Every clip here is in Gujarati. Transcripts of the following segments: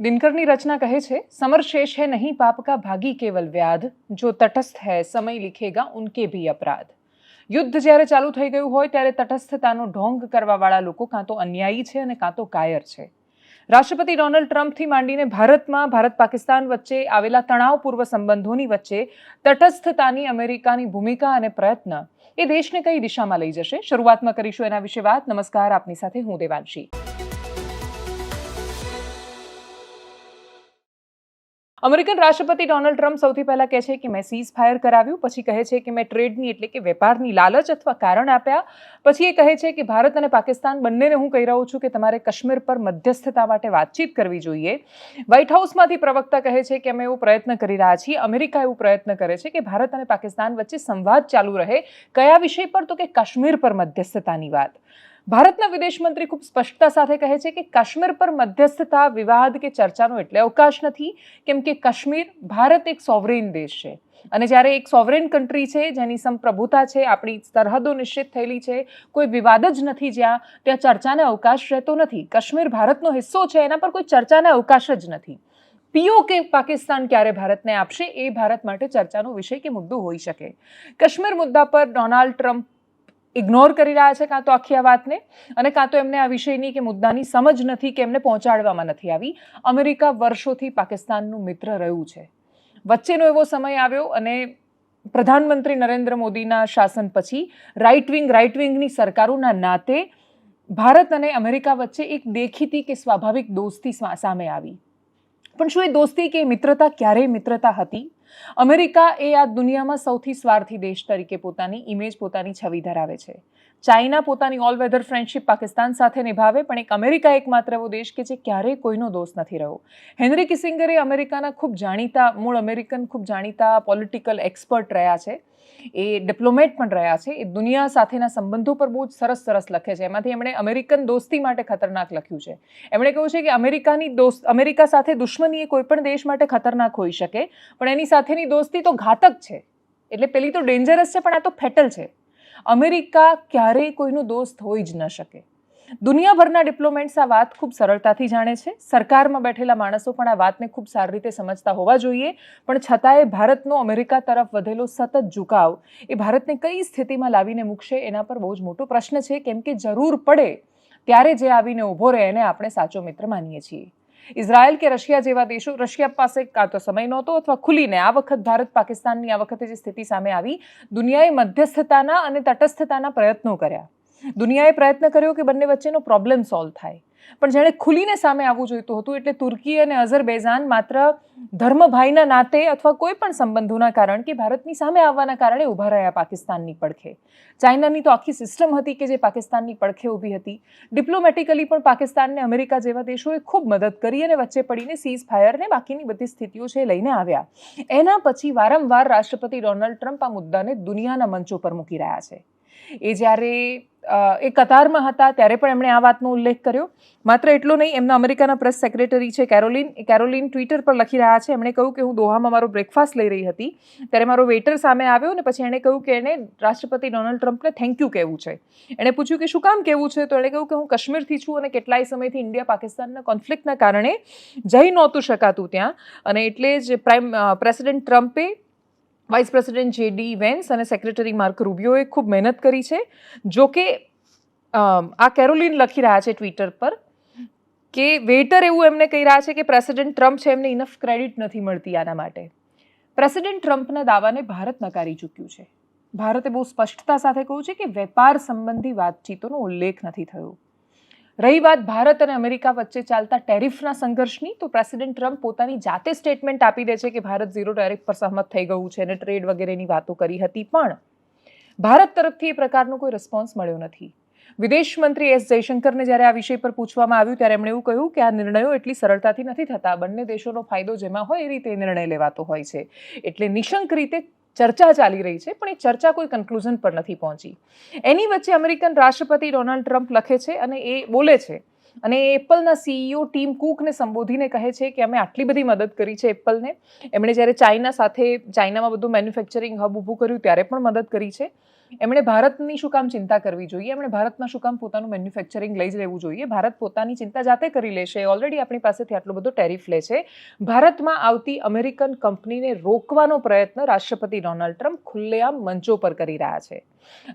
दिनकरनी रचना कहे छे, समर शेष है नहीं पाप का भागी केवल व्याध, जो तटस्थ है समय लिखेगा उनके भी अपराध। युद्ध જ્યારે ચાલુ થઈ ગયું હોય ત્યારે તટસ્થતાનો ઢોંગ કરવાવાળા લોકો કાં તો અન્યાયી છે અને કાં તો કાયર છે। રાષ્ટ્રપતિ ડોનાલ્ડ ટ્રમ્પથી માંડીને ભારતમાં ભારત પાકિસ્તાન વચ્ચે આવેલા તણાવપૂર્વ સંબંધોની વચ્ચે તટસ્થતાની અમેરિકાની ભૂમિકા અને પ્રયત્ન એ દેશને કઈ દિશામાં લઈ જશે, શરૂઆતમાં કરીશું એના વિશે વાત। નમસ્કાર, આપની સાથે હું દેવાંશી। અમેરિકન રાષ્ટ્રપતિ ડોનાલ્ડ ટ્રમ્પ સૌથી પહેલા કહે છે કે મેં સીઝ ફાયર કરાવ્યું, પછી કહે છે કે મેં ટ્રેડની એટલે કે વેપારની લાલચ અથવા કારણ આપ્યા, પછી એ કહે છે કે ભારત અને પાકિસ્તાન બંનેને હું કહી રહ્યો છું કે તમારે કાશ્મીર પર મધ્યસ્થતા માટે વાતચીત કરવી જોઈએ। વ્હાઇટ હાઉસમાંથી પ્રવક્તા કહે છે કે અમે એવો પ્રયત્ન કરી રહ્યા છીએ, અમેરિકા એવો પ્રયત્ન કરે છે કે ભારત અને પાકિસ્તાન વચ્ચે સંવાદ ચાલુ રહે। કયા વિષય પર? તો કે કાશ્મીર પર મધ્યસ્થતાની વાત। ભારતના વિદેશ મંત્રી ખૂબ સ્પષ્ટતા સાથે કહે છે કે કાશ્મીર પર મધ્યસ્થતા, વિવાદ કે ચર્ચાનો એટલે અવકાશ નથી, કેમ કે કાશ્મીર ભારત એક સોવરેન દેશ છે અને જ્યારે એક સોવરેન કન્ટ્રી છે જેની સંપ્રભુતા છે, આપણી સરહદો નિશ્ચિત થયેલી છે, કોઈ વિવાદ જ નથી જ્યાં, ત્યાં ચર્ચાને અવકાશ રહેતો નથી। કાશ્મીર ભારતનો હિસ્સો છે, એના પર કોઈ ચર્ચાને અવકાશ જ નથી। પીઓકે પાકિસ્તાન ક્યારે ભારતને આપશે એ ભારત માટે ચર્ચાનો વિષય કે મુદ્દો હોઈ શકે। કાશ્મીર મુદ્દા પર ડોનાલ્ડ ટ્રમ્પ ઇગ્નોર કરી રહ્યા છે કાં તો આખી આ વાતને, અને કાં તો એમને આ વિષયની કે મુદ્દાની સમજ નથી કે એમને પહોંચાડવામાં નથી આવી। અમેરિકા વર્ષોથી પાકિસ્તાનનું મિત્ર રહ્યું છે। વચ્ચેનો એવો સમય આવ્યો અને પ્રધાનમંત્રી નરેન્દ્ર મોદીના શાસન પછી રાઇટ વિંગની સરકારોના નાતે ભારત અને અમેરિકા વચ્ચે એક દેખીતી કે સ્વાભાવિક દોસ્તી સામે આવી। પણ શું એ દોસ્તી કે મિત્રતા ક્યારેય મિત્રતા હતી? અમેરિકા એ આ દુનિયામાં સૌથી સ્વાર્થી દેશ તરીકે પોતાની ઇમેજ, પોતાની છબી ધરાવે છે। ચાઇના પોતાની ઓલ વેધર ફ્રેન્ડશિપ પાકિસ્તાન સાથે નિભાવે, પણ અમેરિકા એકમાત્ર એવો દેશ કે જે ક્યારેય કોઈનો દોસ્ત નથી રહ્યો। હેનરી કિસિંગર એ અમેરિકાના ખૂબ જાણીતા, મૂળ અમેરિકન ખૂબ જાણીતા પોલિટિકલ એક્સપર્ટ રહ્યા છે, એ ડિપ્લોમેટ પણ રહ્યા છે, એ દુનિયા સાથેના સંબંધો પર બહુ જ સરસ લખે છે। એમાંથી એમણે અમેરિકન દોસ્તી માટે ખતરનાક લખ્યું છે। એમણે કહ્યું છે કે અમેરિકા સાથે દુશ્મની એ કોઈ પણ દેશ માટે ખતરનાક હોઈ શકે, પણ એની સાથેની દોસ્તી તો ઘાતક છે। એટલે પેલી તો ડેન્જરસ છે, પણ આ તો ફેટલ છે। અમેરિકા ક્યારેય કોઈનું દોસ્ત હોઈ જ ન શકે। દુનિયાભરના ડિપ્લોમેટ્સ આ વાત ખૂબ સરળતાથી જાણે છે। સરકારમાં બેઠેલા માણસો પણ આ વાતને ખૂબ સારી રીતે સમજતા હોવા જોઈએ, પણ છતાંય ભારતનો અમેરિકા તરફ વધેલો સતત ઝુકાવ એ ભારતને કઈ સ્થિતિમાં લાવીને મૂકશે એના પર બહુ જ મોટો પ્રશ્ન છે, કેમ કે જરૂર પડે ત્યારે જે આવીને ઊભો રહે એને આપણે સાચો મિત્ર માનીએ છીએ। ઇઝરાયલ કે રશિયા જેવા દેશો, રશિયા પાસે કાં તો સમય નહોતો અથવા ખુલીને આ વખત ભારત પાકિસ્તાનની આ વખતે જે સ્થિતિ સામે આવી, દુનિયાએ મધ્યસ્થતાના અને તટસ્થતાના પ્રયત્નો કર્યા। દુનિયાએ પ્રયત્ન કર્યો કે બંને વચ્ચેનો પ્રોબ્લેમ સોલ્વ થાય, પણ જેણે ખુલીને સામે આવવું જોઈતું હતું એટલે તુર્કી અને અઝરબૈજાન માત્ર ધર્મભાઈના નાતે અથવા કોઈ પણ સંબંધોના કારણ કે ભારતની સામે આવવાના કારણે ઊભા રહ્યા પાકિસ્તાનની પડખે। ચાઇનાની તો આખી સિસ્ટમ હતી કે જે પાકિસ્તાનની પડખે ઊભી હતી। ડિપ્લોમેટિકલી પણ પાકિસ્તાનને અમેરિકા જેવા દેશોએ ખૂબ મદદ કરી અને વચ્ચે પડીને સીઝ ફાયરને બાકીની બધી સ્થિતિઓ છે લઈને આવ્યા। એના પછી વારંવાર રાષ્ટ્રપતિ ડોનાલ્ડ ટ્રમ્પ આ મુદ્દાને દુનિયાના મંચો પર મૂકી રહ્યા છે। એ જ્યારે એ કતારમાં હતા ત્યારે પણ એમણે આ વાતનો ઉલ્લેખ કર્યો। માત્ર એટલો નહીં, એમના અમેરિકાના પ્રેસ સેક્રેટરી છે કેરોલિન ટ્વિટર પર લખી રહ્યા છે, એમણે કહ્યું કે હું દોહામાં મારો બ્રેકફાસ્ટ લઈ રહી હતી ત્યારે મારો વેઇટર સામે આવ્યો અને પછી એણે કહ્યું કે એને રાષ્ટ્રપતિ ડોનાલ્ડ ટ્રમ્પને થેન્ક યુ કહેવું છે। એણે પૂછ્યું કે શું કામ કહેવું છે, તો એણે કહ્યું કે હું કાશ્મીરથી છું અને કેટલાય સમયથી ઇન્ડિયા પાકિસ્તાનના કોન્ફ્લિક્ટના કારણે જઈ નહોતું શકાતું ત્યાં, અને એટલે જ પ્રેસિડેન્ટ ટ્રમ્પે, વાઇસ પ્રેસિડેન્ટ JD વેન્સ અને સેક્રેટરી માર્ક રૂબિયોએ ખૂબ મહેનત કરી છે। જો કે આ કેરોલિન લખી રહ્યા છે ટ્વિટર પર કે વેઇટર એવું એમને કહી રહ્યા છે કે પ્રેસિડેન્ટ ટ્રમ્પ છે, એમને ઇનફ ક્રેડિટ નથી મળતી આના માટે। પ્રેસિડેન્ટ ટ્રમ્પના દાવાને ભારત નકારી ચૂક્યું છે। ભારતે બહુ સ્પષ્ટતા સાથે કહ્યું છે કે વેપાર સંબંધી વાતચીતોનો ઉલ્લેખ નથી થયો। રહી વાત ભારત અને અમેરિકા વચ્ચે ચાલતા ટેરિફના સંઘર્ષની, તો પ્રેસિડેન્ટ ટ્રમ્પ પોતાની જાતે સ્ટેટમેન્ટ આપી દે છે કે ભારત ઝીરો ટેરિફ પર સહમત થઈ ગયું છે અને ટ્રેડ વગેરેની વાતો કરી હતી, પણ ભારત તરફથી એ પ્રકારનો કોઈ રિસ્પોન્સ મળ્યો નથી। વિદેશ મંત્રી S જયશંકરને જ્યારે આ વિષય પર પૂછવામાં આવ્યું ત્યારે એમણે એવું કહ્યું કે આ નિર્ણયો એટલી સરળતાથી નથી થતા, બંને દેશોનો ફાયદો જેમાં હોય એ રીતે નિર્ણય લેવાતો હોય છે। એટલે નિશંક રીતે ચર્ચા ચાલી રહી છે, પણ એ ચર્ચા કોઈ કન્ક્લુઝન પર નથી પહોંચી। એની વચ્ચે અમેરિકન રાષ્ટ્રપતિ ડોનાલ્ડ ટ્રમ્પ લખે છે અને એ બોલે છે, અને એપલના CEO ટીમ કુકને સંબોધીને કહે છે કે અમે આટલી બધી મદદ કરી છે એપલને। એમણે જ્યારે ચાઇનામાં બધું મેન્યુફેક્ચરિંગ હબ ઊભું કર્યું ત્યારે પણ મદદ કરી છે, એમણે ભારતની શું કામ ચિંતા કરવી જોઈએ, એમણે ભારતમાં શું કામ પોતાનું મેન્યુફેક્ચરિંગ લઈ જ લેવું જોઈએ. ભારત પોતાની ચિંતા જાતે કરી લેશે. ઓલરેડી આપણી પાસેથી આટલો બધો ટેરિફ લે છે. ભારતમાં આવતી અમેરિકન કંપનીને રોકવાનો પ્રયત્ન રાષ્ટ્રપતિ ડોનાલ્ડ ટ્રમ્પ ખુલ્લેઆમ મંચો પર કરી રહ્યા છે.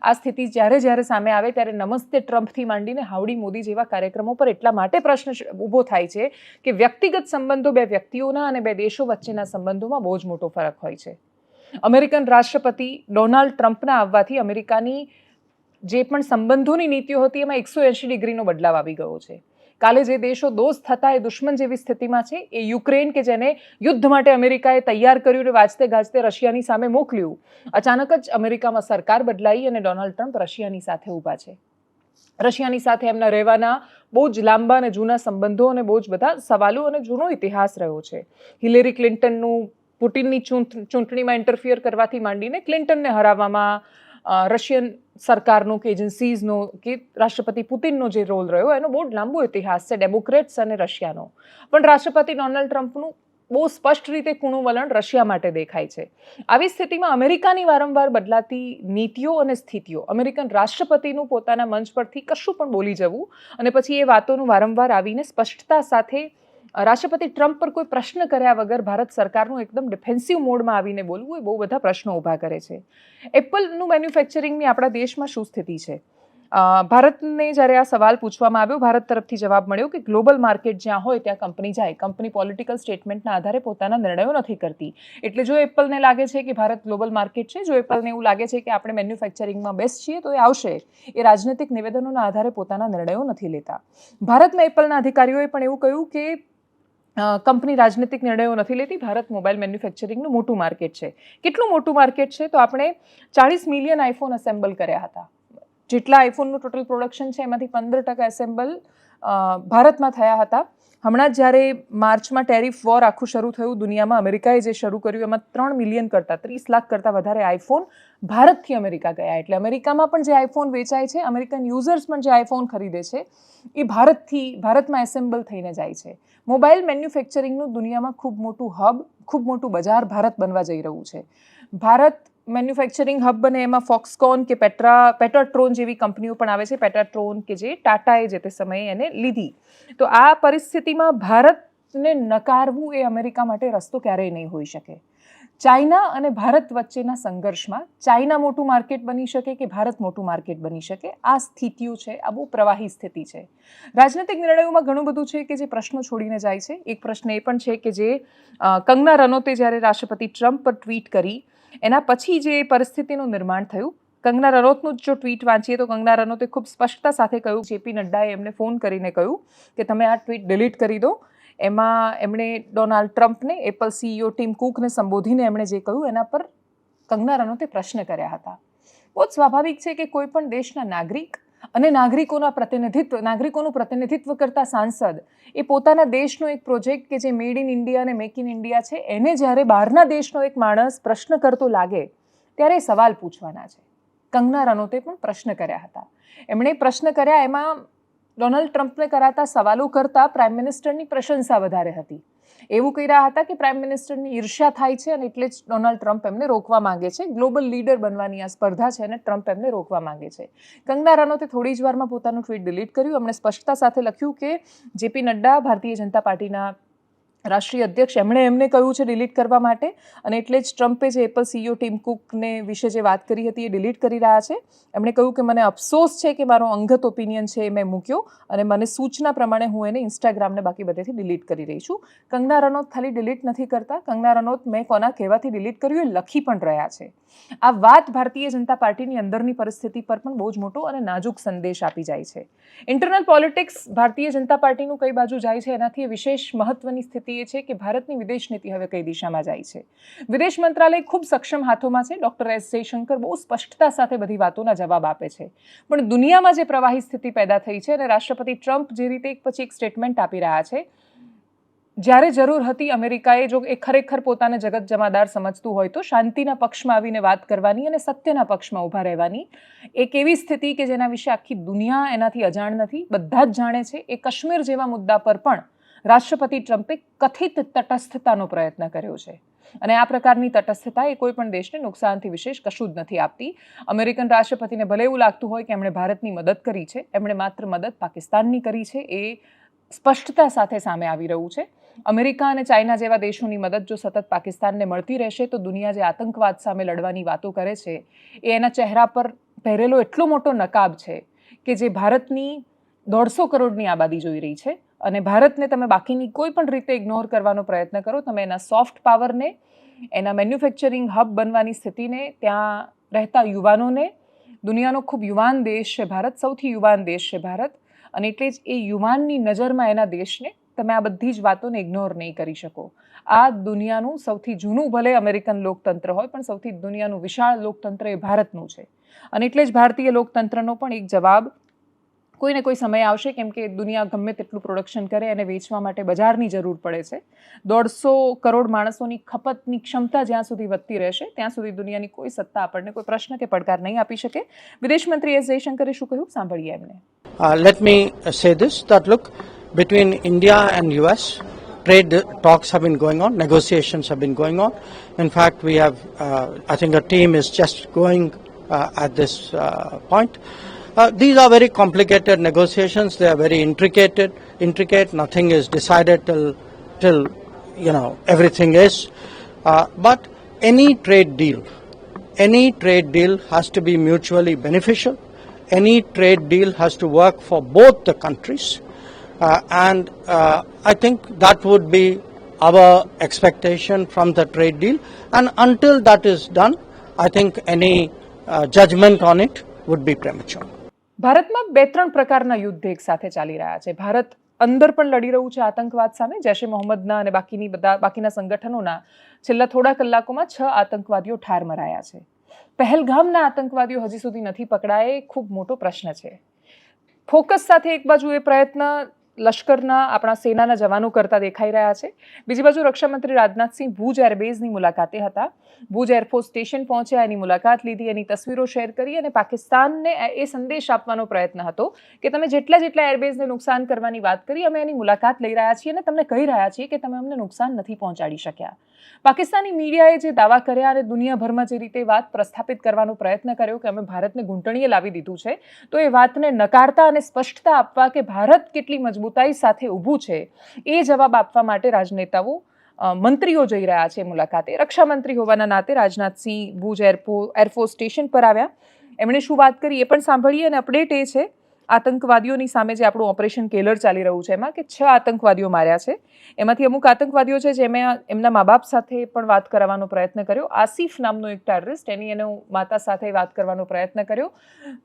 આ સ્થિતિ જ્યારે સામે આવે ત્યારે નમસ્તે ટ્રમ્પથી માંડીને હાઉડી મોદી જેવા કાર્યક્રમો પર એટલા માટે પ્રશ્ન ઊભો થાય છે કે વ્યક્તિગત સંબંધો બે વ્યક્તિઓના અને બે દેશો વચ્ચેના સંબંધોમાં બહુ જ મોટો ફરક હોય છે. અમેરિકન રાષ્ટ્રપતિ ડોનાલ્ડ ટ્રમ્પના આવવાથી અમેરિકાની જે પણ સંબંધોની નીતિઓ હતી એમાં 180 ડિગ્રીનો બદલાવ આવી ગયો છે. કાલે જે દેશો દોસ્ત હતા એ દુશ્મન જેવી સ્થિતિમાં છે. એ યુક્રેન કે જેને યુદ્ધ માટે અમેરિકાએ તૈયાર કર્યું અને વાજતે ગાજતે રશિયાની સામે મોકલ્યું, અચાનક જ અમેરિકામાં સરકાર બદલાઈ અને ડોનાલ્ડ ટ્રમ્પ રશિયાની સાથે ઊભા છે. રશિયાની સાથે એમના રહેવાના બહુ જ લાંબા અને જૂના સંબંધો અને બહુ જ બધા સવાલો અને જૂનો ઇતિહાસ રહ્યો છે. હિલેરી ક્લિન્ટનનું પુટિનની ચૂંટણીમાં ઇન્ટરફિયર કરવાથી માંડીને ક્લિન્ટનને હરાવવામાં રશિયન સરકારનો કે એજન્સીઝનો કે રાષ્ટ્રપતિ પુતિનનો જે રોલ રહ્યો એનો બહુ લાંબો ઇતિહાસ છે, ડેમોક્રેટ્સ અને રશિયાનો. પણ રાષ્ટ્રપતિ ડોનાલ્ડ ટ્રમ્પનું બહુ સ્પષ્ટ રીતે કૂણું વલણ રશિયા માટે દેખાય છે. આવી સ્થિતિમાં અમેરિકાની વારંવાર બદલાતી નીતિઓ અને સ્થિતિઓ, અમેરિકન રાષ્ટ્રપતિનું પોતાના મંચ પરથી કશું પણ બોલી જવું અને પછી એ વાતોનું વારંવાર આવીને સ્પષ્ટતા સાથે રાષ્ટ્રપતિ ટ્રમ્પ પર કોઈ પ્રશ્ન કર્યા વગર ભારત સરકારનું એકદમ ડિફેન્સિવ મોડમાં આવીને બોલવું એ બહુ બધા પ્રશ્નો ઊભા કરે છે. એપલનું મેન્યુફેક્ચરિંગની આપણા દેશમાં શું સ્થિતિ છે? ભારતને જ્યારે આ સવાલ પૂછવામાં આવ્યો, ભારત તરફથી જવાબ મળ્યો કે ગ્લોબલ માર્કેટ જ્યાં હોય ત્યાં કંપની જાય. કંપની પોલિટિકલ સ્ટેટમેન્ટના આધારે પોતાના નિર્ણયો નથી કરતી. એટલે જો એપલને લાગે છે કે ભારત ગ્લોબલ માર્કેટ છે, જો એપલને એવું લાગે છે કે આપણે મેન્યુફેક્ચરિંગમાં બેસ્ટ છીએ તો એ આવશે. એ રાજનૈતિક નિવેદનોના આધારે પોતાના નિર્ણયો નથી લેતા. ભારતના એપલના અધિકારીઓએ પણ એવું કહ્યું કે કંપની રાજનૈતિક નિર્ણયો નથી લેતી. ભારત મોબાઈલ મેન્યુફેક્ચરિંગનું મોટું માર્કેટ છે. કેટલું મોટું માર્કેટ છે? તો આપણે 40 મિલિયન આઈફોન એસેમ્બલ કર્યા હતા. જેટલા આઈફોનનું ટોટલ પ્રોડક્શન છે એમાંથી 15% એસેમ્બલ ભારતમાં થયા હતા. હમણાં જ જ્યારે માર્ચમાં ટેરિફ વોર આખું શરૂ થયું દુનિયામાં, અમેરિકાએ જે શરૂ કર્યું એમાં 3 મિલિયન કરતાં 30 લાખ કરતાં વધારે આઈફોન ભારતથી અમેરિકા ગયા. એટલે અમેરિકામાં પણ જે આઈફોન વેચાય છે, અમેરિકન યુઝર્સ પણ જે આઈફોન ખરીદે છે એ ભારતમાં એસેમ્બલ થઈને જાય છે. મોબાઈલ મેન્યુફેક્ચરિંગનું દુનિયામાં ખૂબ મોટું હબ, ખૂબ મોટું બજાર ભારત બનવા જઈ રહ્યું છે. ભારત મેન્યુફેક્ચરિંગ હબ બને એમાં ફોક્સકોન કે પેટ્રાટ્રોન જેવી કંપનીઓ પણ આવે છે. પેટ્રાટ્રોન કે જે ટાટાએ જે તે સમયે એને લીધી. તો આ પરિસ્થિતિમાં ભારતને નકારવું એ અમેરિકા માટે રસ્તો ક્યારેય નહીં હોઈ શકે. ચાઇના અને ભારત વચ્ચેના સંઘર્ષમાં ચાઇના મોટું માર્કેટ બની શકે કે ભારત મોટું માર્કેટ બની શકે, આ સ્થિતિઓ છે. આ બહુ પ્રવાહી સ્થિતિ છે. રાજનૈતિક નિર્ણયોમાં ઘણું બધું છે કે જે પ્રશ્નો છોડીને જાય છે. એક પ્રશ્ન એ પણ છે કે જે કંગના રનૌતે જ્યારે રાષ્ટ્રપતિ ટ્રમ્પ પર ટ્વીટ કરી એના પછી જે પરિસ્થિતિનું નિર્માણ થયું, કંગના રનૌતનું જો ટ્વીટ વાંચીએ તો કંગના રનૌતે ખૂબ સ્પષ્ટતા સાથે કહ્યું, જેપી નડ્ડાએ એમને ફોન કરીને કહ્યું કે તમે આ ટ્વીટ ડિલીટ કરી દો. એમાં એમણે ડોનાલ્ડ ટ્રમ્પને, એપલ સીઈઓ ટીમ કુકને સંબોધીને એમણે જે કહ્યું એના પર કંગના રનૌતે પ્રશ્ન કર્યા હતા. બહુ જ સ્વાભાવિક છે કે કોઈ પણ દેશના નાગરિક અને નાગરિકોનું પ્રતિનિધિત્વ કરતા સાંસદ એ પોતાના દેશનો એક પ્રોજેક્ટ કે જે મેડ ઇન ઇન્ડિયા અને મેક ઇન ઇન્ડિયા છે એને જ્યારે બહારના દેશનો એક માણસ પ્રશ્ન કરતો લાગે ત્યારે સવાલ પૂછવાના છે. કંગના રનૌતે પણ પ્રશ્ન કર્યા હતા. એમણે પ્રશ્ન કર્યા, એમાં ડોનાલ્ડ ટ્રમ્પને કરાતા સવાલો કરતાં પ્રાઇમ મિનિસ્ટરની પ્રશંસા વધારે હતી. એવું કહી રહ્યા હતા કે પ્રાઇમ મિનિસ્ટરની ઈર્ષ્યા થાય છે અને એટલે જ ડોનાલ્ડ ટ્રમ્પ એમને રોકવા માંગે છે. ગ્લોબલ લીડર બનવાની આ સ્પર્ધા છે અને ટ્રમ્પ એમને રોકવા માંગે છે. કંગના રનૌતે થોડી જ વારમાં પોતાનું ટ્વીટ ડિલીટ કર્યું. એમણે સ્પષ્ટતા સાથે લખ્યું કે જેપી નડ્ડા, ભારતીય જનતા પાર્ટીના રાષ્ટ્રીય અધ્યક્ષ, એમને કહ્યું છે ડિલીટ કરવા માટે અને એટલે જ ટ્રમ્પે જે એપલ સીઈઓ ટીમ કુકને વિશે જે વાત કરી હતી એ ડિલીટ કરી રહ્યા છે. એમણે કહ્યું કે મને અફસોસ છે કે મારો અંગત ઓપિનિયન છે એ મેં મૂક્યો અને મને સૂચના પ્રમાણે હું એને ઇન્સ્ટાગ્રામને બાકી બધેથી ડિલીટ કરી રહી છું. કંગના રનૌત ખાલી ડિલીટ નથી કરતા, કંગના રનૌત મેં કોના કહેવાથી ડિલીટ કર્યું એ લખી પણ રહ્યા છે. આ વાત ભારતીય જનતા પાર્ટીની અંદરની પરિસ્થિતિ પર પણ બહુ જ મોટો અને નાજુક સંદેશ આપી જાય છે. ઇન્ટરનલ પોલિટિક્સ ભારતીય જનતા પાર્ટીનું કઈ બાજુ જાય છે એનાથી વિશેષ મહત્વની સ્થિતિ એ છે કે ભારતની વિદેશ નીતિ હવે કઈ દિશામાં જાય છે. વિદેશ મંત્રાલય ખૂબ સક્ષમ હાથોમાં છે. ડૉક્ટર એસ જયશંકર બહુ સ્પષ્ટતા સાથે બધી વાતોના જવાબ આપે છે. પણ દુનિયામાં જે પ્રવાહી સ્થિતિ પેદા થઈ છે અને રાષ્ટ્રપતિ ટ્રમ્પ જે રીતે એક પછી એક સ્ટેટમેન્ટ આપી રહ્યા છે, જ્યારે જરૂર હતી અમેરિકાએ જો એ ખરેખર પોતાને જગત જમાદાર સમજતું હોય તો શાંતિના પક્ષમાં આવીને વાત કરવાની અને સત્યના પક્ષમાં ઊભા રહેવાની એક એવી સ્થિતિ કે જેના વિશે આખી દુનિયા એનાથી અજાણ નથી, બધા જ જાણે છે. એ કાશ્મીર જેવા મુદ્દા પર પણ રાષ્ટ્રપતિ ટ્રમ્પે કથિત તટસ્થતાનો પ્રયત્ન કર્યો છે. અને આ પ્રકારની તટસ્થતા એ કોઈ પણ દેશને નુકસાનથી વિશેષ કશું જ નથી આપતી. અમેરિકન રાષ્ટ્રપતિને ભલે એવું લાગતું હોય કે એમણે ભારતની મદદ કરી છે, એમણે માત્ર મદદ પાકિસ્તાનની કરી છે, એ સ્પષ્ટતા સાથે સામે આવી રહ્યું છે. અમેરિકા અને ચાઇના જેવા દેશોની મદદ જો સતત પાકિસ્તાનને મળતી રહેશે તો દુનિયા જે આતંકવાદ સામે લડવાની વાતો કરે છે એ એના ચહેરા પર પહેરેલો એટલો મોટો નકાબ છે કે જે ભારતની 150 કરોડની આબાદી જોઈ રહી છે. અને ભારતને તમે બાકીની કોઈ પણ રીતે ઇગ્નોર કરવાનો પ્રયત્ન કરો, તમે એના સોફ્ટ પાવરને, એના મેન્યુફેક્ચરિંગ હબ બનવાની સ્થિતિને, ત્યાં રહેતા યુવાનોને, દુનિયાનો ખૂબ યુવાન દેશ છે ભારત, સૌથી યુવાન દેશ છે ભારત, અને એટલે જ એ યુવાનની નજરમાં એના દેશને તમે આ બધી જ વાતોને ઇગ્નોર નહીં કરી શકો. આ દુનિયાનું સૌથી જૂનું ભલે અમેરિકન લોકતંત્ર હોય પણ સૌથી દુનિયાનું વિશાળ લોકતંત્ર એ ભારતનું છે. અને એટલે જ ભારતીય લોકતંત્રનો પણ એક જવાબ કોઈને કોઈ સમય આવશે, કેમ કે દુનિયા ગમે તેટલું પ્રોડક્શન કરે અને વેચવા માટે બજારની જરૂર પડે છે. 150 કરોડ માણસોની ખપતની ક્ષમતા જ્યાં સુધી વધતી રહેશે ત્યાં સુધી દુનિયાની કોઈ સત્તા આપણને કોઈ પ્રશ્ન કે પડકાર નહીં આપી શકે. વિદેશ મંત્રી એસ જયશંકરે શું કહ્યું સાંભળીએ એમને. Let me say this, that look, between India and US, trade talks have been going on, negotiations have been going on. In fact, we have, I think a team is just going at this point. These are very complicated negotiations. They are very intricate. Nothing is decided till everything is. But any trade deal has to be mutually beneficial. Any trade deal has to work for both the countries. And I think that would be our expectation from the trade deal. And until that is done, I think any judgment on it would be premature. ભારતમાં 2-3 પ્રકારના યુદ્ધ એક સાથે ચાલી રહ્યા છે. ભારત અંદર પણ લડી રહ્યું છે આતંકવાદ સામે. જૈશ એ મોહમ્મદના અને બાકીના સંગઠનોના છેલ્લા થોડા કલાકોમાં 6 આતંકવાદીઓ ઠાર મરાયા છે. પહેલગામના આતંકવાદીઓ હજી સુધી નથી પકડાયા, એ ખૂબ મોટો પ્રશ્ન છે. ફોકસ સાથે એક બાજુ એ પ્રયત્ન લશ્કરના આપણા સેનાના જવાનો કરતા દેખાઈ રહ્યા છે, બીજી બાજુ રક્ષામંત્રી રાજનાથસિંહ ભુજ એરબેઝની મુલાકાતે હતા. ભુજ એરફોર્સ સ્ટેશન પહોંચ્યા, એની મુલાકાત લીધી, એની તસવીરો શેર કરી અને પાકિસ્તાનને એ સંદેશ આપવાનો પ્રયત્ન હતો કે તમે જેટલા એરબેઝને નુકસાન કરવાની વાત કરી, અમે એની મુલાકાત લઈ રહ્યા છીએ અને તમને કહી રહ્યા છીએ કે તમે અમને નુકસાન નથી પહોંચાડી શક્યા. પાકિસ્તાની મીડિયાએ જે દાવા કર્યા અને દુનિયાભરમાં જે રીતે વાત પ્રસ્થાપિત કરવાનો પ્રયત્ન કર્યો કે અમે ભારતને ઘૂંટણીએ લાવી દીધું છે, તો એ વાતને નકારતા અને સ્પષ્ટતા આપવા કે ભારત કેટલી મજબૂતાઈ સાથે ઊભું છે એ જવાબ આપવા માટે રાજનેતાઓ, મંત્રીઓ જઈ રહ્યા છે મુલાકાતે. રક્ષામંત્રી હોવાના નાતે રાજનાથસિંહ ભુજ એરફોર્સ સ્ટેશન પર આવ્યા. એમણે શું વાત કરી એ પણ સાંભળીએ. અને અપડેટ એ છે આતંકવાદીઓની સામે જે આપણું ઓપરેશન કેલર ચાલી રહ્યું છે એમાં કે 6 આતંકવાદીઓ માર્યા છે. એમાંથી અમુક આતંકવાદીઓ છે જેમે એમના મા બાપ સાથે પણ વાત કરાવવાનો પ્રયત્ન કર્યો. આસિફ નામનો એક ટેરરિસ્ટ, એનો માતા સાથે વાત કરવાનો પ્રયત્ન કર્યો.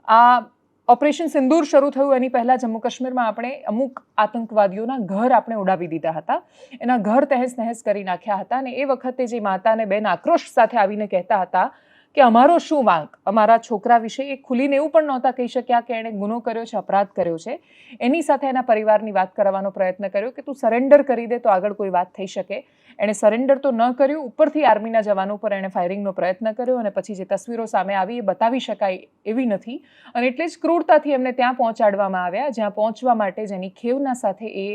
આ ઓપરેશન સિંદૂર શરૂ થયું એની પહેલાં જમ્મુ કાશ્મીરમાં આપણે અમુક આતંકવાદીઓના ઘર આપણે ઉડાવી દીધા હતા, એના ઘર તહેસ નહેસ કરી નાખ્યા હતા. અને એ વખતે જે માતા અને બેન આક્રોશ સાથે આવીને કહેતા હતા કે અમારો શું વાંક, અમારા છોકરા વિશે એ ખુલીને એવું પણ નહોતા કહી શક્યા કે એણે ગુનો કર્યો છે, અપરાધ કર્યો છે. એની સાથે એના પરિવારની વાત કરાવવાનો પ્રયત્ન કર્યો કે તું સરેન્ડર કરી દે તો આગળ કોઈ વાત થઈ શકે. એણે સરેન્ડર તો ન કર્યું, ઉપરથી આર્મીના જવાનો પર એણે ફાયરિંગનો પ્રયત્ન કર્યો અને પછી જે તસવીરો સામે આવી એ બતાવી શકાય એવી નથી. અને એટલે જ ક્રૂરતાથી એમને ત્યાં પહોંચાડવામાં આવ્યા, જ્યાં પહોંચવા માટે જેની ખેવના સાથે એ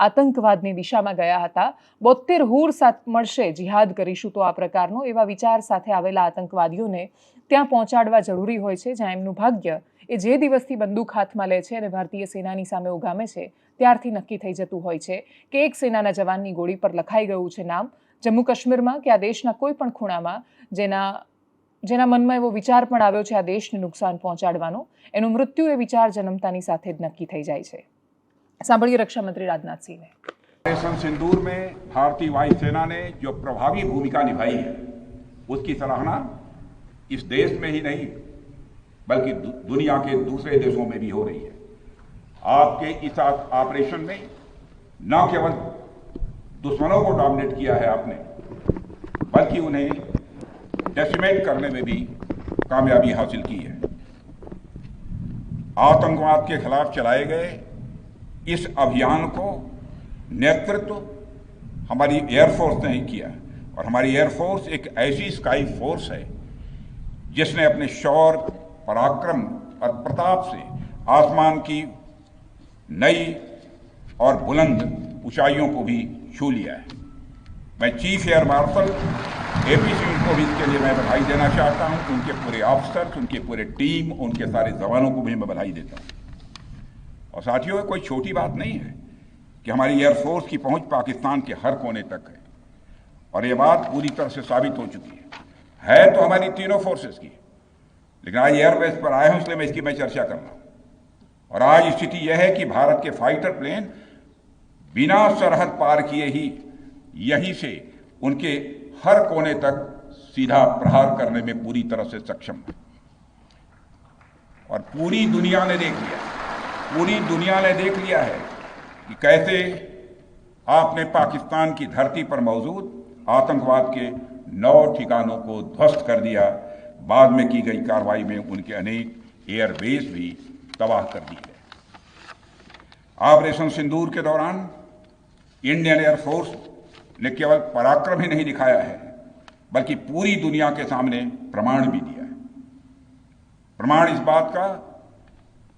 આતંકવાદની દિશામાં ગયા હતા. 72 હૂર મળશે, જિહાદ કરીશું તો આ પ્રકારનો એવા વિચાર સાથે આવેલા આતંકવાદીઓને ત્યાં પહોંચાડવા જરૂરી હોય છે, જ્યાં એમનું ભાગ્ય એ જે દિવસથી બંદૂક હાથમાં લે છે અને ભારતીય સેનાની સામે ઉગામે છે ત્યારથી નક્કી થઈ જતું હોય છે કે એક સેનાના જવાનની ગોળી પર લખાઈ ગયું છે નામ. જમ્મુ કાશ્મીરમાં કે આ દેશના કોઈ પણ ખૂણામાં જેના મનમાં એવો વિચાર પણ આવ્યો છે આ દેશને નુકસાન પહોંચાડવાનો, એનું મૃત્યુ એ વિચાર જન્મતાની સાથે જ નક્કી થઈ જાય છે. સાંભળીએ રક્ષામંત્રી રાજનાથસિંહને. ऑपरेशन सिंदूर में भारतीय वायुसेना ने जो प्रभावी भूमिका निभाई है उसकी सराहना इस देश में ही नहीं बल्कि दुनिया के दूसरे देशों में भी हो रही है. आपके इस ऑपरेशन में न केवल दुश्मनों को डोमिनेट किया है आपने, बल्कि उन्हें डेसिमेट करने में भी कामयाबी हासिल की है. आतंकवाद के खिलाफ चलाए गए इस अभियान को नेतृत्व हमारी एयरफोर्स ने ही किया और हमारी एयरफोर्स एक ऐसी स्काई फोर्स है जिसने अपने शौर्य, पराक्रम और प्रताप से आसमान की नई और बुलंद ऊंचाइयों को भी छू लिया है. मैं chief air marshal AP Singh को भी इसके लिए मैं बधाई देना चाहता हूं, उनके पूरे ऑफिसर्स, उनके पूरे टीम, उनके सारे जवानों को भी मैं बधाई देता हूं। और साथियों, कोई छोटी बात नहीं है कि हमारी एयरफोर्स की पहुंच पाकिस्तान के हर कोने तक है, और ये बात पूरी तरह से साबित हो चुकी है तो हमारी तीनों फोर्सेस की, लेकिन आज एयरबेस पर आए हूं इसलिए मैं इसकी चर्चा कर रहा हूं। और आज स्थिति यह है कि भारत के फाइटर प्लेन बिना सरहद पार किए ही यहीं से उनके हर कोने तक सीधा प्रहार करने में पूरी तरह से सक्षम है। और पूरी दुनिया ने देख लिया है कि कैसे आपने पाकिस्तान की धरती पर मौजूद आतंकवाद के 9 ठिकानों को ध्वस्त कर दिया। बाद में की गई कार्रवाई में उनके अनेक एयरबेस भी तबाह कर दी है। ऑपरेशन सिंदूर के दौरान इंडियन एयरफोर्स ने केवल पराक्रम ही नहीं दिखाया है, बल्कि पूरी दुनिया के सामने प्रमाण भी दिया है। प्रमाण इस बात का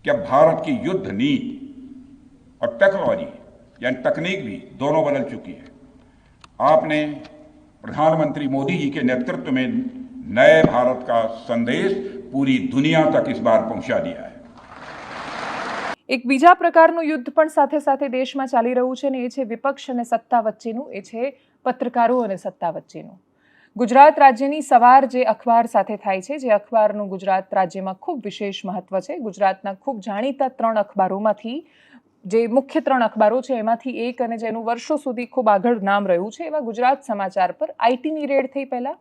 कि अब भारत की युद्ध नीति और टेक्नोलॉजी यानी तकनीक भी दोनों बदल चुकी है। आपने प्रधानमंत्री मोदी जी के नेतृत्व में नए भारत का संदेश पूरी दुनिया तक इस बार पहुंचा दिया है। એક બીજા પ્રકારનું યુદ્ધ પણ સાથે સાથે દેશમાં ચાલી રહ્યું છે ને એ છે વિપક્ષ અને સત્તા વચ્ચેનું, એ છે પત્રકારો અને સત્તા વચ્ચેનું। ગુજરાત રાજ્યની સવાર જે અખબાર સાથે થાય છે, જે અખબારનું ગુજરાત રાજ્યમાં ખૂબ વિશેષ મહત્વ છે, ગુજરાતના ખૂબ જાણીતા 3 અખબારોમાંથી જે મુખ્ય 3 અખબારો છે એમાંથી એક અને જેનું વર્ષો સુધી ખૂબ આગળ નામ રહ્યું છે એવા ગુજરાત સમાચાર પર આઈટીની રેડ થઈ। પહેલાં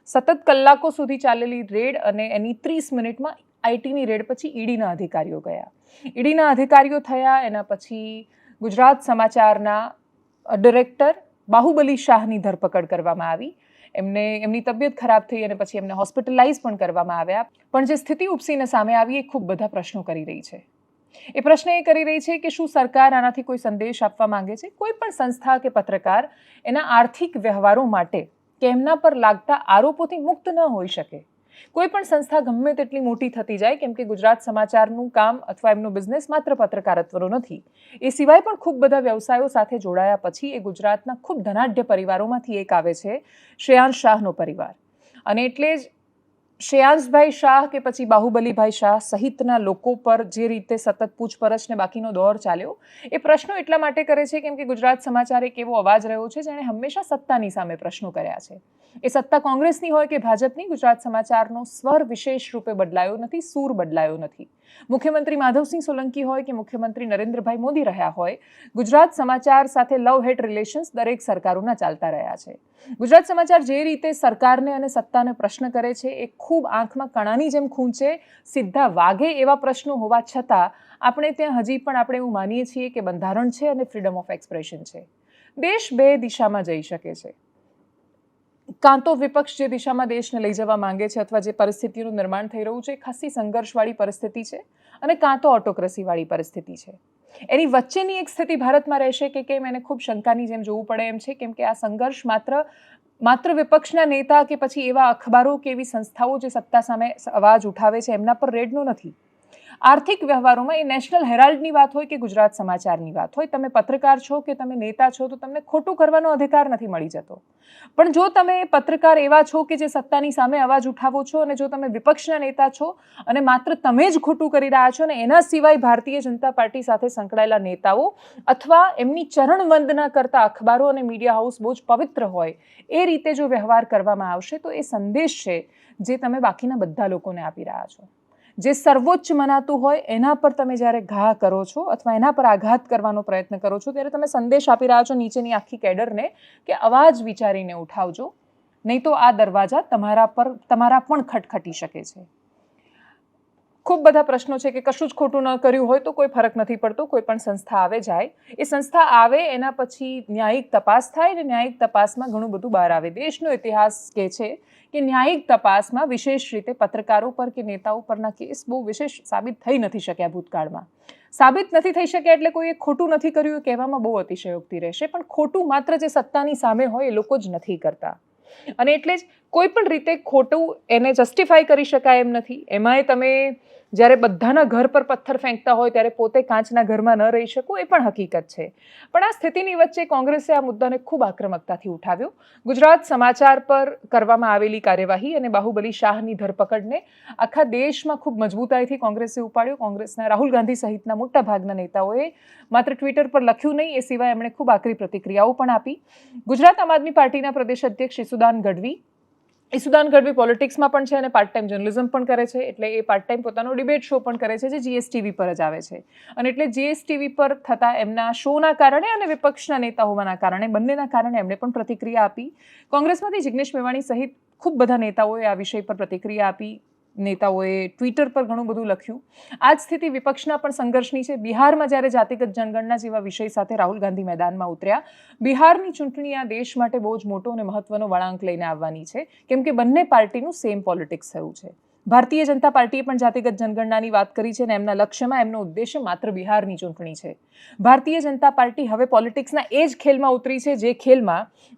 સતત કલાકો સુધી ચાલેલી રેડ અને એની 30 મિનિટમાં આઈટીની રેડ પછી ઈડીના અધિકારીઓ ગયા। ઈડીના અધિકારીઓ થયા એના પછી ગુજરાત સમાચારના ડિરેક્ટર બાહુબલી શાહની ધરપકડ કરવામાં આવી। એમની તબિયત ખરાબ થઈ અને પછી એમને હોસ્પિટલાઇઝ પણ કરવામાં આવ્યા। પણ જે સ્થિતિ ઉપસીને સામે આવી એ ખૂબ બધા પ્રશ્નો કરી રહી છે। એ પ્રશ્ન એ કરી રહી છે કે શું સરકાર આનાથી કોઈ સંદેશ આપવા માંગે છે? કોઈ પણ સંસ્થા કે પત્રકાર એના આર્થિક વ્યવહારો માટે કે એમના પર લાગતા આરોપોથી મુક્ત ન હોઈ શકે। કોઈ પણ સંસ્થા ગમે તેટલી મોટી થતી જાય, કેમ કે ગુજરાત સમાચારનું કામ અથવા એમનો બિઝનેસ માત્ર પત્રકારત્વનો નથી, એ સિવાય પણ ખૂબ બધા વ્યવસાયો સાથે જોડાયા પછી એ ગુજરાતના ખૂબ ધનાઢ્ય પરિવારોમાંથી એક આવે છે શ્રેયાંશ શાહનો પરિવાર। અને એટલે જ શ્રેયાંશભાઈ શાહ કે પછી બાહુબલીભાઈ શાહ સહિતના લોકો પર જે રીતે સતત પૂછપરછ ને બાકીનો દોર ચાલ્યો, એ પ્રશ્નો એટલા માટે કરે છે કેમ કે ગુજરાત સમાચાર એક એવો અવાજ રહ્યો છે જેણે હંમેશા સત્તાની સામે પ્રશ્નો કર્યા છે। એ સત્તા કોંગ્રેસની હોય કે ભાજપની, ગુજરાત સમાચારનો સ્વર વિશેષ રૂપે બદલાયો નથી, સૂર બદલાયો નથી। મુખ્યમંત્રી માધવસિંહ સોલંકી હોય કે મુખ્યમંત્રી નરેન્દ્રભાઈ મોદી રહ્યા હોય, ગુજરાત સમાચાર સાથે લવ હેટ રિલેશન્સ દરેક સરકારોના ચાલતા રહ્યા છે। ગુજરાત સમાચાર જે રીતે સરકારને અને સત્તાને પ્રશ્ન કરે છે એ ખૂબ આંખમાં કણાની જેમ ખૂંચે, સીધા વાગે એવા પ્રશ્નો હોવા છતાં આપણે ત્યાં હજી પણ આપણે એવું માનીએ છીએ કે બંધારણ છે અને ફ્રીડમ ઓફ એક્સપ્રેશન છે। દેશ 2 દિશામાં જઈ શકે છે। કાં તો વિપક્ષ જે દિશામાં દેશને લઈ જવા માંગે છે અથવા જે પરિસ્થિતિનું નિર્માણ થઈ રહ્યું છે એ ખાસી સંઘર્ષવાળી પરિસ્થિતિ છે, અને કાં તો ઓટોક્રેસીવાળી પરિસ્થિતિ છે। એની વચ્ચેની એક સ્થિતિ ભારતમાં રહેશે કે કેમ એને ખૂબ શંકાની જેમ જોવું પડે એમ છે, કેમ કે આ સંઘર્ષ માત્ર વિપક્ષના નેતા કે પછી એવા અખબારો કે એવી સંસ્થાઓ જે સત્તા સામે અવાજ ઉઠાવે છે એમના પર રેડનો નથી। આર્થિક વ્યવહારોમાં એ નેશનલ હેરાલ્ડની વાત હોય કે ગુજરાત સમાચારની વાત હોય, તમે પત્રકાર છો કે તમે નેતા છો તો તમને ખોટું કરવાનો અધિકાર નથી મળી જતો। પણ જો તમે પત્રકાર એવા છો કે જે સત્તાની સામે અવાજ ઉઠાવો છો અને જો તમે વિપક્ષના નેતા છો અને માત્ર તમે જ ખોટું કરી રહ્યા છો ને એના સિવાય ભારતીય જનતા પાર્ટી સાથે સંકળાયેલા નેતાઓ અથવા એમની ચરણ વંદના કરતા અખબારો અને મીડિયા હાઉસ બહુ જ પવિત્ર હોય એ રીતે જો વ્યવહાર કરવામાં આવશે તો એ સંદેશ છે જે તમે બાકીના બધા લોકોને આપી રહ્યા છો। જે સર્વોચ્ચ મનાતું હોય એના પર તમે જ્યારે ઘા કરો છો અથવા એના પર આઘાત કરવાનો પ્રયત્ન કરો છો ત્યારે તમે સંદેશ આપી રહ્યા છો નીચેની આખી કેડરને કે અવાજ વિચારીને ઉઠાવજો, નહીં તો આ દરવાજા તમારા પણ ખટખટી શકે છે। ખૂબ બધા પ્રશ્નો છે કે કશું જ ખોટું ન કર્યું હોય તો કોઈ ફરક નથી પડતો, કોઈ પણ સંસ્થા આવે જાય, એ સંસ્થા આવે એના પછી ન્યાયિક તપાસ થાય અને ન્યાયિક તપાસમાં ઘણું બધું બહાર આવે। દેશનો ઇતિહાસ કહે છે કે ન્યાયિક તપાસમાં વિશેષ રીતે પત્રકારો પર કે નેતાઓ પરના કેસ બહુ વિશેષ સાબિત થઈ નથી શક્યા ભૂતકાળમાં। સાબિત નથી થઈ શક્યા એટલે કોઈએ ખોટું નથી કર્યું એ કહેવામાં બહુ અતિશયોક્તિ રહેશે, પણ ખોટું માત્ર જે સત્તાની સામે હોય એ લોકો જ નથી કરતા, અને એટલે જ કોઈ પણ રીતે ખોટું એને જસ્ટિફાઈ કરી શકાય એમ નથી। એમાંય તમે જ્યારે બધાના ઘર પર પથ્થર ફેંકતા હોય ત્યારે પોતે કાચના ઘરમાં ન રહી શકું એ પણ હકીકત છે. પણ આ સ્થિતિની વચ્ચે કોંગ્રેસે આ મુદ્દાને ખૂબ આક્રમકતાથી ઉઠાવ્યો. ગુજરાત સમાચાર પર કરવામાં આવેલી કાર્યવાહી અને બાહુબલી શાહની ધરપકડને આખા દેશમાં ખૂબ મજબૂતાઈથી કોંગ્રેસે ઉપાડ્યો. કોંગ્રેસના રાહુલ ગાંધી સહિતના મોટા ભાગના નેતાઓએ માત્ર ટ્વિટર પર લખ્યું નહીં, એ સિવાય એમણે ખૂબ આકરી પ્રતિક્રિયાઓ પણ આપી. ગુજરાત આમ આદમી પાર્ટીના પ્રદેશ અધ્યક્ષ ઈસુદાન ગઢવી પોલિટિક્સમાં પણ છે અને પાર્ટ ટાઈમ જર્નલિઝમ પણ કરે છે. એટલે એ પાર્ટ ટાઈમ પોતાનો ડિબેટ શો પણ કરે છે જે જીએસટીવી પર જ આવે છે. અને એટલે જીએસટીવી પર થતા એમના શોના કારણે અને વિપક્ષના નેતા હોવાના કારણે બંનેના કારણે એમણે પણ પ્રતિક્રિયા આપી. કોંગ્રેસમાંથી જિગ્નેશ મેવાણી સહિત ખૂબ બધા નેતાઓએ આ વિષય પર પ્રતિક્રિયા આપી. નેતાઓએ ટ્વિટર પર ઘણું બધું લખ્યું. આ જ સ્થિતિ વિપક્ષના પણ સંઘર્ષની છે. બિહારમાં જ્યારે જાતિગત જનગણના જેવા વિષય સાથે રાહુલ ગાંધી મેદાનમાં ઉતર્યા, બિહારની ચૂંટણી આ દેશ માટે બહુ જ મોટો અને મહત્વનો વળાંક લઈને આવવાની છે, કેમ કે બંને પાર્ટીનું સેમ પોલિટિક્સ થયું છે. ભારતીય જનતા પાર્ટીએ પણ જાતિગત જનગણનાની વાત કરી છે અને એમના લક્ષ્યમાં એમનો ઉદ્દેશ્ય માત્ર બિહારની ચૂંટણી છે. ભારતીય જનતા પાર્ટી હવે પોલિટિક્સના એ જ ખેલમાં ઉતરી છે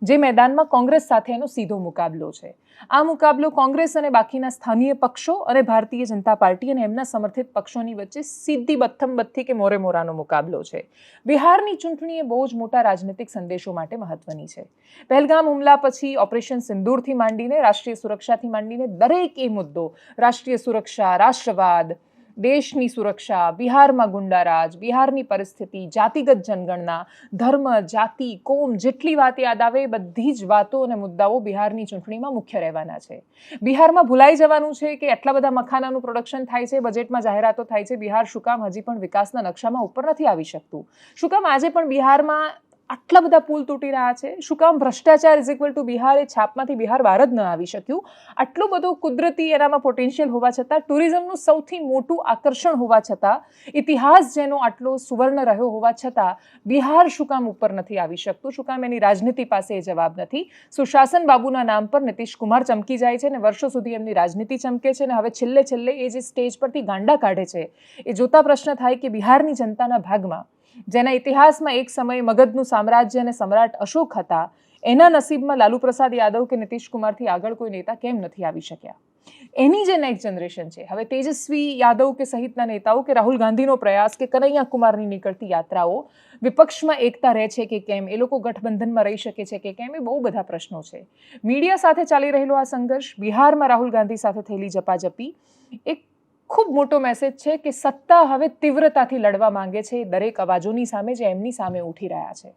જે મેદાનમાં કોંગ્રેસ સાથે એનો સીધો મુકાબલો છે. આ મુકાબલો કોંગ્રેસ અને બાકીના સ્થાનીય પક્ષો અને ભારતીય જનતા પાર્ટી અને એમના સમર્થિત પક્ષોની વચ્ચે સીધી બથ્થમ કે મોરે મોરાનો મુકાબલો છે. બિહારની ચૂંટણી એ બહુ જ મોટા રાજનીતિક સંદેશો માટે મહત્વની છે. પહેલગામ હુમલા પછી ઓપરેશન સિંદૂરથી માંડીને રાષ્ટ્રીય સુરક્ષાથી માંડીને દરેક એ મુદ્દો, રાષ્ટ્રીય સુરક્ષા, રાષ્ટ્રવાદ, દેશની સુરક્ષા, બિહારમાં ગુંડારાજ, બિહારની પરિસ્થિતિ, જાતિગત જનગણના, ધર્મ, જાતિ, કોમ, જેટલી વાત યાદ આવે એ બધી જ વાતો અને મુદ્દાઓ બિહારની ચૂંટણીમાં મુખ્ય રહેવાના છે. બિહારમાં ભૂલાઈ જવાનું છે કે આટલા બધા મખાનાનું પ્રોડક્શન થાય છે, બજેટમાં જાહેરાતો થાય છે. બિહાર શું કામ હજી પણ વિકાસના નકશામાં ઉપર નથી આવી શકતું? શું કામ આજે પણ બિહારમાં આટલા બધા પુલ તૂટી રહ્યા છે? શું કામ ભ્રષ્ટાચાર = બિહાર એ છાપમાંથી બિહાર બહાર જ ન આવી શક્યું? આટલું બધું કુદરતી એનામાં પોટેન્શિયલ હોવા છતાં, ટુરિઝમનું સૌથી મોટું આકર્ષણ હોવા છતાં, ઇતિહાસ જેનો આટલો સુવર્ણ રહ્યો હોવા છતાં બિહાર શું કામ ઉપર નથી આવી શકતું? શું કામ એની રાજનીતિ પાસે એ જવાબ નથી? સુશાસન બાબુના નામ પર નીતિશ કુમાર ચમકી જાય છે અને વર્ષો સુધી એમની રાજનીતિ ચમકે છે અને હવે છેલ્લે એ જે સ્ટેજ પરથી ગાંડા કાઢે છે એ જોતા પ્રશ્ન થાય કે બિહારની જનતાના ભાગમાં, જેના ઇતિહાસમાં એક સમયે મગધનું સામ્રાજ્ય અને સમ્રાટ અશોક હતા, એના નસીબમાં લાલુ પ્રસાદ યાદવ કે નીતિશ કુમારથી આગળ કોઈ નેતા કેમ નથી આવી શક્યા? એની જે નેક્સ્ટ જનરેશન છે, હવે તેજસ્વી યાદવ કે સહિતના નેતાઓ કે રાહુલ ગાંધીનો પ્રયાસ કે કનૈયા કુમારની નીકળતી યાત્રાઓ વિપક્ષમાં એકતા રહે છે કે કેમ, એ લોકો ગઠબંધનમાં રહી શકે છે કે કેમ, એ બહુ બધા પ્રશ્નો છે. મીડિયા સાથે ચાલી રહેલો આ સંઘર્ષ, બિહારમાં રાહુલ ગાંધી સાથે થયેલી ઝપાઝપી એક ખૂબ મોટો મેસેજ છે કે સત્તા હવે તીવ્રતાથી લડવા માંગે છે દરેક અવાજોની સામે જે એમની સામે ઉઠી રહ્યા છે.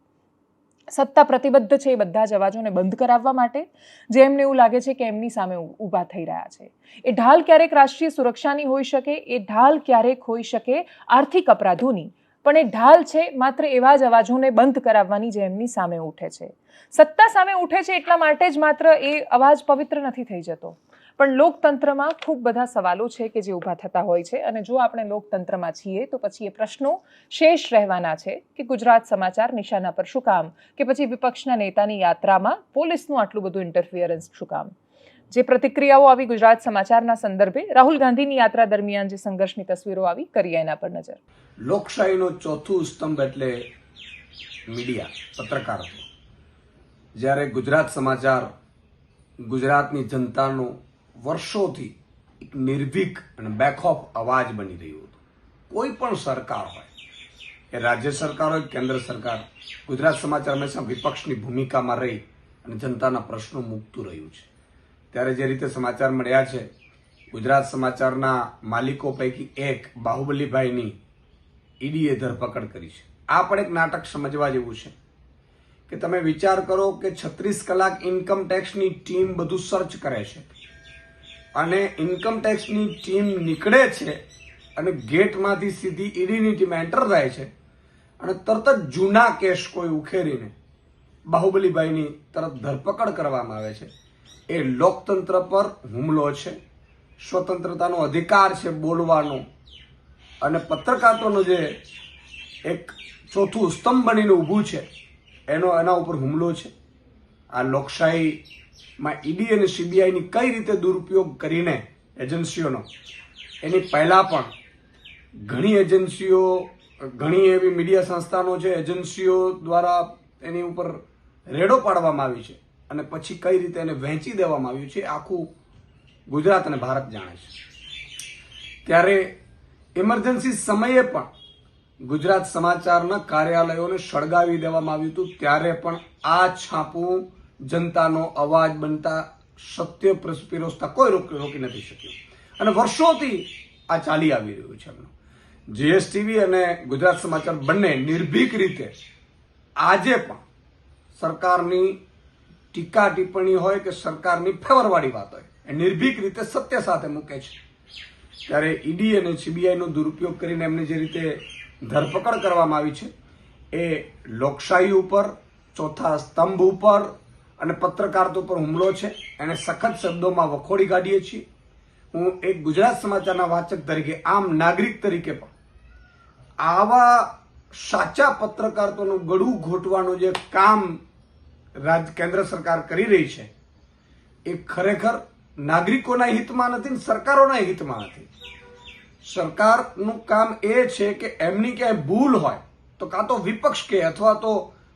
સત્તા પ્રતિબદ્ધ છે એ બધા જ અવાજોને બંધ કરાવવા માટે, જે એમને એવું લાગે છે કે એમની સામે ઊભા થઈ રહ્યા છે. એ ઢાલ ક્યારેક રાષ્ટ્રીય સુરક્ષાની હોઈ શકે, એ ઢાલ ક્યારેક હોઈ શકે આર્થિક અપરાધોની, પણ એ ઢાલ છે માત્ર એવા જ અવાજોને બંધ કરાવવાની જે એમની સામે ઉઠે છે. સત્તા સામે ઉઠે છે એટલા માટે જ માત્ર એ અવાજ પવિત્ર નથી થઈ જતો, પણ લોકતંત્રમાં ખૂબ બધા સવાલો છે કે જે ઊભા થતા હોય છે. અને જો આપણે લોકતંત્રમાં છીએ તો પછી એ પ્રશ્નો શેષ રહેવાના છે કે ગુજરાત સમાચાર નિશાના પર શું કામ, કે પછી વિપક્ષના નેતાની યાત્રામાં પોલીસનું આટલું બધું ઇન્ટરફિયરન્સ શું કામ? જે પ્રતિક્રિયાઓ આવી ગુજરાત સમાચારના સંદર્ભે, રાહુલ ગાંધીની યાત્રા દરમિયાન જે સંઘર્ષની તસવીરો આવી, કરીએ એના પર નજર. લોકશાહીનો ચોથું સ્તંભ એટલે મીડિયા, પત્રકારત્વ. જ્યારે ગુજરાત સમાચાર ગુજરાતની જનતાનો વર્ષોથી એક નિર્ભીક અને બેખોફ અવાજ બની રહ્યું હતું. કોઈ પણ સરકાર હોય, એ રાજ્ય સરકાર હોય, કેન્દ્ર સરકાર, ગુજરાત સમાચાર હંમેશા વિપક્ષની ભૂમિકામાં રહી અને જનતાના પ્રશ્નો મૂકતું રહ્યું છે. ત્યારે જે રીતે સમાચાર મળ્યા છે, ગુજરાત સમાચારના માલિકો પૈકી એક બાહુબલીભાઈની ઈડીએ ધરપકડ કરી છે. આ પણ એક નાટક સમજવા જેવું છે કે તમે વિચાર કરો કે 36 કલાક ઇન્કમ ટેક્સની ટીમ બધું સર્ચ કરે છે અને ઇન્કમ ટેક્સની ટીમ નીકળે છે અને ગેટમાંથી સીધી ઈડીની ટીમ એન્ટર થાય છે અને તરત જ જૂના કેસ કોઈ ઉખેરીને બાહુબલીભાઈની તરત ધરપકડ કરવામાં આવે છે. એ લોકતંત્ર પર હુમલો છે, સ્વતંત્રતાનો અધિકાર છે બોલવાનો, અને પત્રકારત્વનો જે એક ચોથું સ્તંભ બનીને ઊભું છે એના ઉપર હુમલો છે. આ લોકશાહીમાં ઈડી અને સીબીઆઈની કઈ રીતે દુરુપયોગ કરીને એજન્સીઓનો, એની પહેલા પણ ઘણી એજન્સીઓ, ઘણી એવી મીડિયા સંસ્થાનો છે, એજન્સીઓ દ્વારા એની ઉપર રેડો પાડવામાં આવી છે અને પછી કઈ રીતે એને વહેંચી દેવામાં આવ્યું છે આખું ગુજરાત અને ભારત જાણે છે. ત્યારે ઇમરજન્સી સમયે પણ ગુજરાત સમાચારના કાર્યાલયોને સળગાવી દેવામાં આવ્યું હતું, ત્યારે પણ આ છાપું જનતાનો અવાજ બનતા સત્ય પીરોસતા કોઈ રોકી નથી શક્યું. અને વર્ષોથી આ ચાલી આવી રહ્યું છે. જીએસટીવી અને ગુજરાત સમાચાર બંને નિર્ભીક રીતે આજે પણ સરકારની ટીકા ટિપ્પણી હોય કે સરકારની ફેવરવાળી વાત હોય એ નિર્ભીક રીતે સત્ય સાથે મૂકે છે. ત્યારે ઈડી અને સીબીઆઈનો દુરુપયોગ કરીને એમને જે રીતે ધરપકડ કરવામાં આવી છે એ લોકશાહી ઉપર, ચોથા સ્તંભ ઉપર અને પત્રકારત્વ પર હુમલો છે. એને સખત શબ્દોમાં વખોડી કાઢીએ છીએ. હું એક ગુજરાત સમાચારના વાચક તરીકે, આમ નાગરિક તરીકે પણ આવા સાચા પત્રકારત્વનું ગળું ઘોટવાનું જે કામ કેન્દ્ર સરકાર કરી રહી છે એ ખરેખર નાગરિકોના હિતમાં નથી ને સરકારોના હિતમાં નથી. સરકારનું કામ એ છે કે એમની ક્યાંય ભૂલ હોય તો કાં તો વિપક્ષ કહે અથવા તો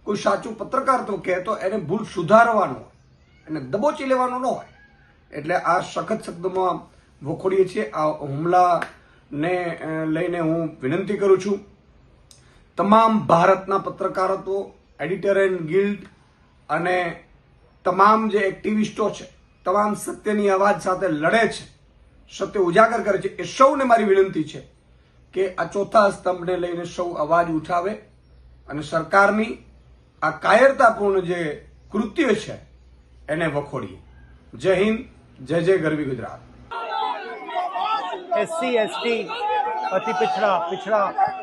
કોઈ સાચું પત્રકારત્વ કહે તો એને ભૂલ સુધારવાનું હોય, એને દબોચી લેવાનું ન હોય. એટલે આ સખત શબ્દોમાં વખોડીએ છીએ. આ હુમલાને લઈને હું વિનંતી કરું છું તમામ ભારતના પત્રકારત્વ, એડિટોરિયલ ગિલ્ડ અને તમામ જે એક્ટિવિસ્ટો છે, તમામ સત્યની અવાજ સાથે લડે છે, સત્ય ઉજાગર કરે છે, એ સૌને મારી વિનંતી છે કે આ ચોથા સ્તંભને લઈને સૌ અવાજ ઉઠાવે અને સરકારની આ કાયરતાપૂર્ણ જે કૃત્ય છે એને વખોડીએ. જય હિન્દ, જય જય ગરવી ગુજરાત. एससी एसटी अति पिछड़ा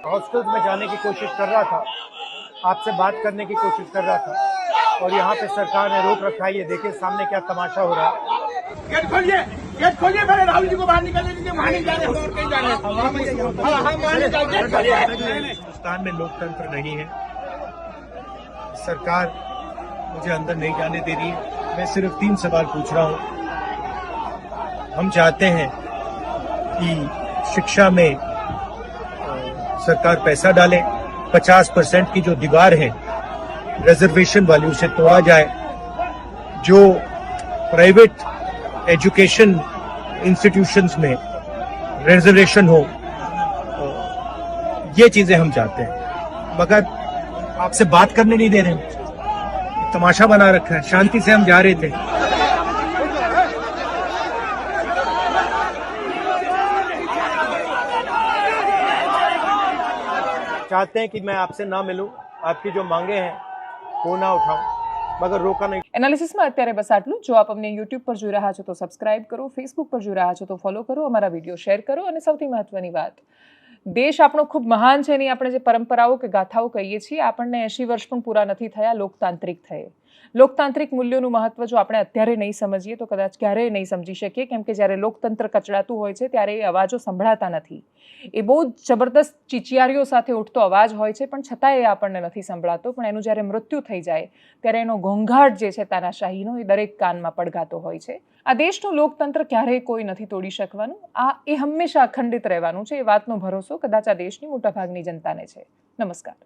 हॉस्टल्स में जाने की कोशिश कर रहा था, आपसे बात करने की कोशिश कर रहा था और यहाँ पे सरकार ने रोक रखा है. ये देखिए सामने क्या तमाशा हो रहा है. गेट खोलिए पहले राहुल जी को बाहर निकालने दीजिए. वहाँ नहीं जा रहे, और कहीं जा रहे हैं. हिंदुस्तान में लोकतंत्र नहीं है, सरकार मुझे अंदर नहीं जाने दे रही है. मैं सिर्फ 3 सवाल पूछ रहा हूँ. हम चाहते हैं कि शिक्षा में सरकार पैसा डाले, 50% की जो दीवार है रिजर्वेशन वाली उसे तोड़ा जाए, जो प्राइवेट एजुकेशन इंस्टीट्यूशंस में रिजर्वेशन हो, ये चीजें हम चाहते हैं. मगर आपसे बात करने नहीं दे रहे हैं, तमाशा बना रखा है. शांति से हम जा रहे थे. चाहते हैं कि मैं आपसे ना मिलूं, आपकी जो मांगे हैं वो ना उठाऊं, मगर रोका नहीं. એનાલિસિસમાં અત્યારે બસ આટલું. જો આપ અમને યુટ્યુબ પર જોઈ રહ્યા છો તો સબસ્ક્રાઇબ કરો, ફેસબુક પર જોઈ રહ્યા છો તો ફોલો કરો, અમારા વિડીયો શેર કરો અને સૌથી મહત્વની વાત, દેશ આપણો ખૂબ મહાન છે એની આપણે જે પરંપરાઓ કે ગાથાઓ કહીએ છીએ, આપણને 80 વર્ષ પણ પૂરા નથી થયા લોકતાંત્રિક થયે. લોકતાંત્રિક મૂલ્યોનું મહત્વ જો આપણે અત્યારે નહીં સમજીએ તો કદાચ ક્યારેય નહીં સમજી શકીએ, કેમ કે જ્યારે લોકતંત્ર કચડાતું હોય છે ત્યારે એ અવાજો સંભળાતા નથી. એ બહુ જબરદસ્ત ચીચિયારીઓ સાથે ઉઠતો અવાજ હોય છે, પણ છતાંય એ આપણને નથી સંભળાતો. પણ એનું જ્યારે મૃત્યુ થઈ જાય ત્યારે એનો ઘોંઘાટ જે છે તાનાશાહીનો, એ દરેક કાનમાં પડઘાતો હોય છે. આ દેશનું લોકતંત્ર ક્યારેય કોઈ નથી તોડી શકવાનું. એ હંમેશા અખંડિત રહેવાનું છે. એ વાતનો ભરોસો કદાચ આ દેશની મોટાભાગની જનતાને છે. નમસ્કાર.